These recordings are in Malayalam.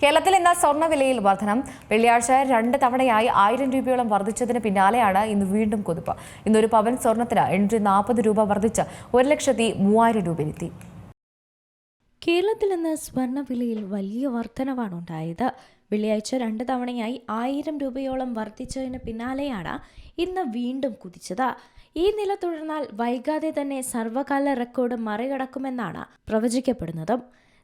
കേരളത്തിൽ ഇന്ന് സ്വർണ്ണവിലയിൽ വർധനം. വെള്ളിയാഴ്ച 2 തവണയായി 1000 രൂപയോളം വർദ്ധിച്ചതിന് പിന്നാലെയാണ് ഇന്ന് വീണ്ടും കുതിപ്പ്. ഇന്നൊരു പവൻ സ്വർണ്ണത്തിന് 840 രൂപ വർദ്ധിച്ച് 1,03,000 രൂപയിലെത്തി. കേരളത്തിൽ ഇന്ന് സ്വർണ്ണവിലയിൽ വലിയ വർധനവാണ് ഉണ്ടായത്. വെള്ളിയാഴ്ച 2 തവണയായി 1000 രൂപയോളം വർദ്ധിച്ചതിന് പിന്നാലെയാണ് ഇന്ന് വീണ്ടും കുതിച്ചത്. ഈ നില തുടർന്നാൽ വൈകാതെ തന്നെ സർവ്വകാല റെക്കോർഡ് മറികടക്കുമെന്നാണ് പ്രവചിക്കപ്പെടുന്നത്.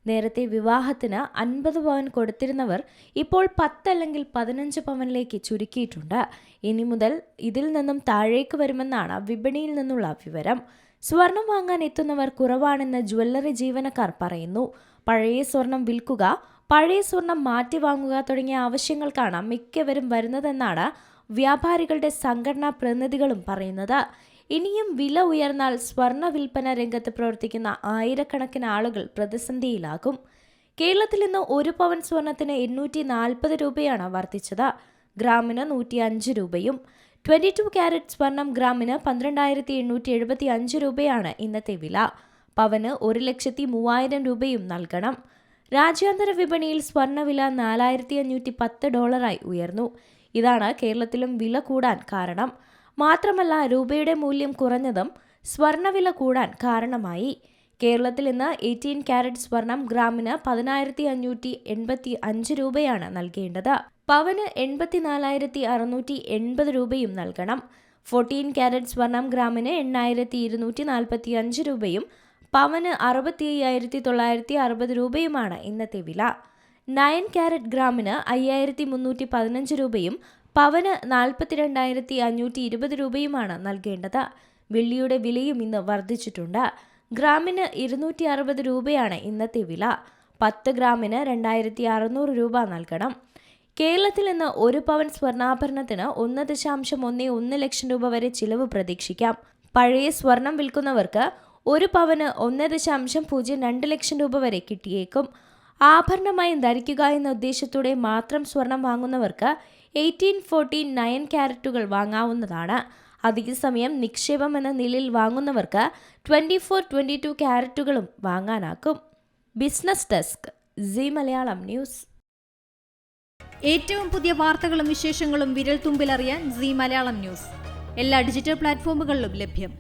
നേരത്തെ വിവാഹത്തിന് 50 പവൻ കൊടുത്തിരുന്നവർ ഇപ്പോൾ 10 അല്ലെങ്കിൽ 15 പവനിലേക്ക് ചുരുക്കിയിട്ടുണ്ട്. ഇനി മുതൽ ഇതിൽ നിന്നും താഴേക്ക് വരുമെന്നാണ് വിപണിയിൽ നിന്നുള്ള വിവരം. സ്വർണം വാങ്ങാൻ എത്തുന്നവർ കുറവാണെന്ന് ജ്വല്ലറി ജീവനക്കാർ പറയുന്നു. പഴയ സ്വർണം വിൽക്കുക, പഴയ സ്വർണം മാറ്റി വാങ്ങുക തുടങ്ങിയ ആവശ്യങ്ങൾക്കാണ് മിക്കവരും വരുന്നതെന്നാണ് വ്യാപാരികളുടെ സംഘടനാ പ്രതിനിധികളും പറയുന്നത്. ഇനിയും വില ഉയർന്നാൽ സ്വർണ്ണ വിൽപ്പന രംഗത്ത് പ്രവർത്തിക്കുന്ന ആയിരക്കണക്കിന് ആളുകൾ പ്രതിസന്ധിയിലാകും. കേരളത്തിൽ ഇന്ന് 1 പവൻ സ്വർണത്തിന് 840 രൂപയാണ് വർദ്ധിച്ചത്. ഗ്രാമിന് 105 രൂപയും. 22 ക്യാരറ്റ് സ്വർണം ഗ്രാമിന് 12,875 രൂപയാണ് ഇന്നത്തെ വില. പവന് 1,03,000 രൂപയും നൽകണം. രാജ്യാന്തര വിപണിയിൽ സ്വർണ്ണവില $4,510 ഉയർന്നു. ഇതാണ് കേരളത്തിലും വില കൂടാൻ കാരണം. മാത്രമല്ല, രൂപയുടെ മൂല്യം കുറഞ്ഞതും സ്വർണ്ണവില കൂടാൻ കാരണമായി. കേരളത്തിൽ ഇന്ന് 18 ക്യാരറ്റ് സ്വർണം ഗ്രാമിന് 10,585 രൂപയാണ് നൽകേണ്ടത്. പവന് 84,680 രൂപയും നൽകണം. 14 ക്യാരറ്റ് സ്വർണം ഗ്രാമിന് 8,245 രൂപയും പവന് 65,960 രൂപയുമാണ് ഇന്നത്തെ വില. 9 ക്യാരറ്റ് ഗ്രാമിന് 5,315 രൂപയും പവന് 42,520 രൂപയുമാണ് നൽകേണ്ടത്. വെള്ളിയുടെ വിലയും ഇന്ന് വർദ്ധിച്ചിട്ടുണ്ട്. ഗ്രാമിന് 260 രൂപയാണ് ഇന്നത്തെ വില. 10 ഗ്രാമിന് 2,600 രൂപ നൽകണം. കേരളത്തിൽ ഇന്ന് 1 പവൻ സ്വർണ്ണാഭരണത്തിന് 1.11 ലക്ഷം രൂപ വരെ ചിലവ് പ്രതീക്ഷിക്കാം. പഴയ സ്വർണം വിൽക്കുന്നവർക്ക് 1 പവന് 1.02 ലക്ഷം രൂപ വരെ കിട്ടിയേക്കും. ആഭരണമായി ധരിക്കുക എന്ന ഉദ്ദേശത്തോടെ മാത്രം സ്വർണം വാങ്ങുന്നവർക്ക് 18, 14, 9 ക്യാരറ്റുകൾ വാങ്ങാവുന്നതാണ്. അതേസമയം നിക്ഷേപം എന്ന നിലയിൽ വാങ്ങുന്നവർക്ക് 24, 22 ക്യാരറ്റുകളും വാങ്ങാനാകും. Business desk, Zee Malayalam News. ഏറ്റവും പുതിയ വാർത്തകളും വിശേഷങ്ങളും വിരൽ തുമ്പിലറിയാൻ സീ മലയാളം ന്യൂസ് എല്ലാ ഡിജിറ്റൽ പ്ലാറ്റ്ഫോമുകളിലും ലഭ്യം.